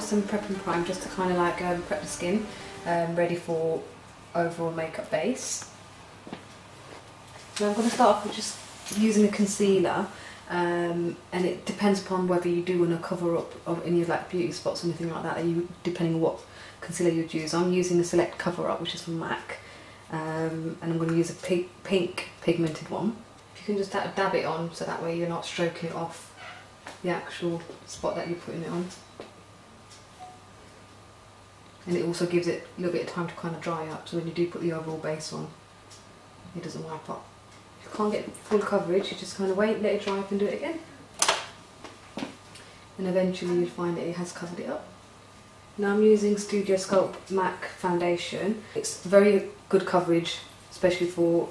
some prep and prime just to kind of like prep the skin ready for overall makeup base. Now I'm going to start off with just using a concealer, and it depends upon whether you do want to cover up of any of like beauty spots or anything like that, depending on what concealer you'd use. I'm using the Select Cover Up, which is from MAC, and I'm going to use a pink pigmented one. If you can just dab it on, so that way you're not stroking it off the actual spot that you're putting it on. And it also gives it a little bit of time to kind of dry up, so when you do put the overall base on, it doesn't wipe up. If you can't get full coverage, you just kind of wait, let it dry up and do it again. And eventually you'll find that it has covered it up. Now I'm using Studio Sculpt MAC foundation. It's very good coverage, especially for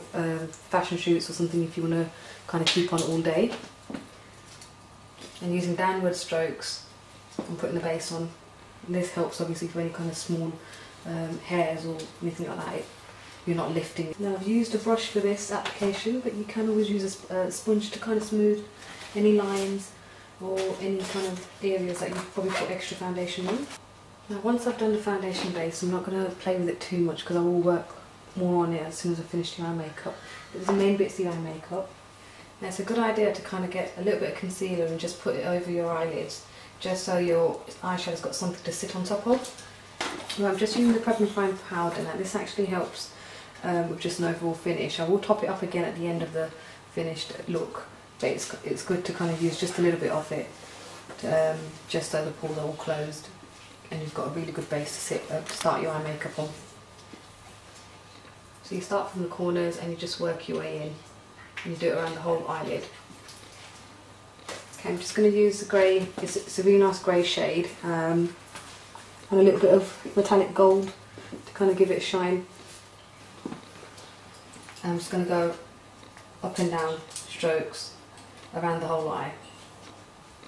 fashion shoots or something if you want to kind of keep on all day. And using downward strokes and putting the base on. And this helps obviously for any kind of small hairs or anything like that. You're not lifting. Now I've used a brush for this application, but you can always use a sponge to kind of smooth any lines or any kind of areas that you've probably put extra foundation on. Now once I've done the foundation base, I'm not going to play with it too much because I will work more on it as soon as I finish the eye makeup. But the main bit's the eye makeup. Now it's a good idea to kind of get a little bit of concealer and just put it over your eyelids, just so your eyeshadow's got something to sit on top of. Now I'm just using the Prep and Prime powder. Now this actually helps with just an overall finish. I will top it up again at the end of the finished look, but it's good to kind of use just a little bit of it, just so the pores are all closed and you've got a really good base to start your eye makeup on. So you start from the corners and you just work your way in, and you do it around the whole eyelid. Okay, I'm just going to use the grey, it's a really nice grey shade, and a little bit of metallic gold to kind of give it a shine. And I'm just going to go up and down strokes around the whole eye,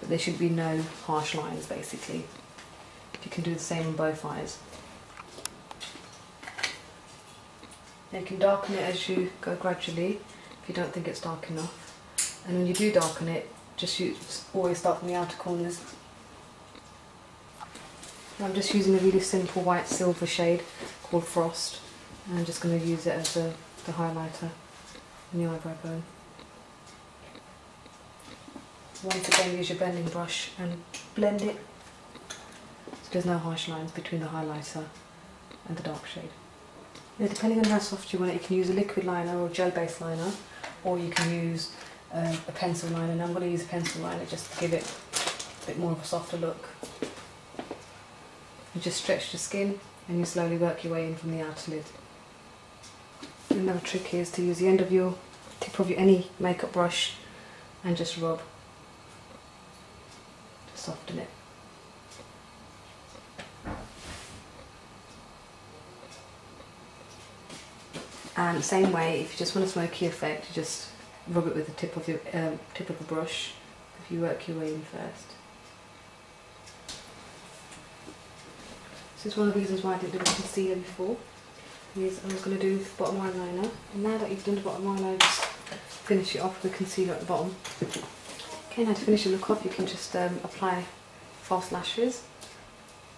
but there should be no harsh lines basically. You can do the same on both eyes. Now you can darken it as you go gradually if you don't think it's dark enough, and when you do darken it, just always start from the outer corners. Now I'm just using a really simple white silver shade called Frost, and I'm just going to use it as the highlighter in the eyebrow bone. Once again, use your blending brush and blend it so there's no harsh lines between the highlighter and the dark shade. Now, depending on how soft you want it, you can use a liquid liner or a gel based liner, or you can use a pencil liner. And I'm going to use a pencil liner just to give it a bit more of a softer look. You just stretch the skin and you slowly work your way in from the outer lid. Another trick is to use the end of your tip of any makeup brush and just rub to soften it. And same way, if you just want a smoky effect, you just rub it with the tip of your tip of the brush. If you work your way in first. This is one of the reasons why I didn't do the concealer before. I was going to do the bottom eyeliner, and now that you've done the bottom eyeliner, just finish it off with concealer at the bottom. Okay, now to finish the look off, you can just apply false lashes,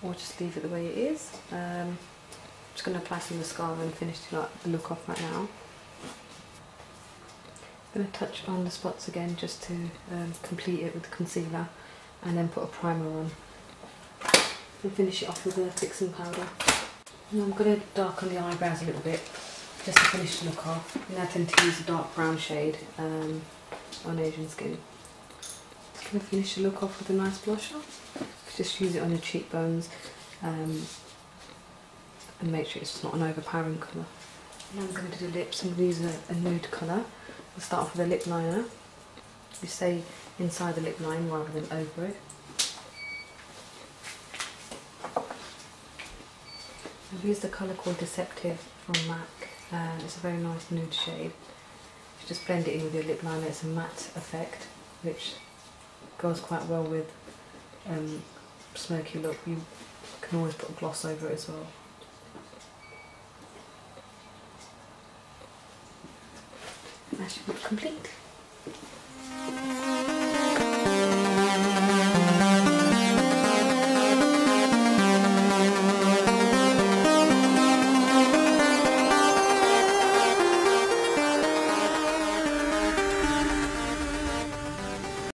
or just leave it the way it is. I'm just going to apply some mascara and finish the look off right now. I'm going to touch on the spots again just to complete it with the concealer, and then put a primer on and finish it off with a fixing powder. And I'm going to darken the eyebrows a little bit just to finish the look off. And I tend to use a dark brown shade on Asian skin. Just going to finish the look off with a nice blusher. Just use it on your cheekbones and make sure it's not an overpowering colour. Now I'm going to do the lips. I'm going to use a nude colour. We'll start off with a lip liner. You stay inside the lip line rather than over it. I've used a colour called Deceptive from MAC. It's a very nice nude shade. You just blend it in with your lip liner. It's a matte effect, which goes quite well with smoky look. You can always put a gloss over it as well. That should be complete.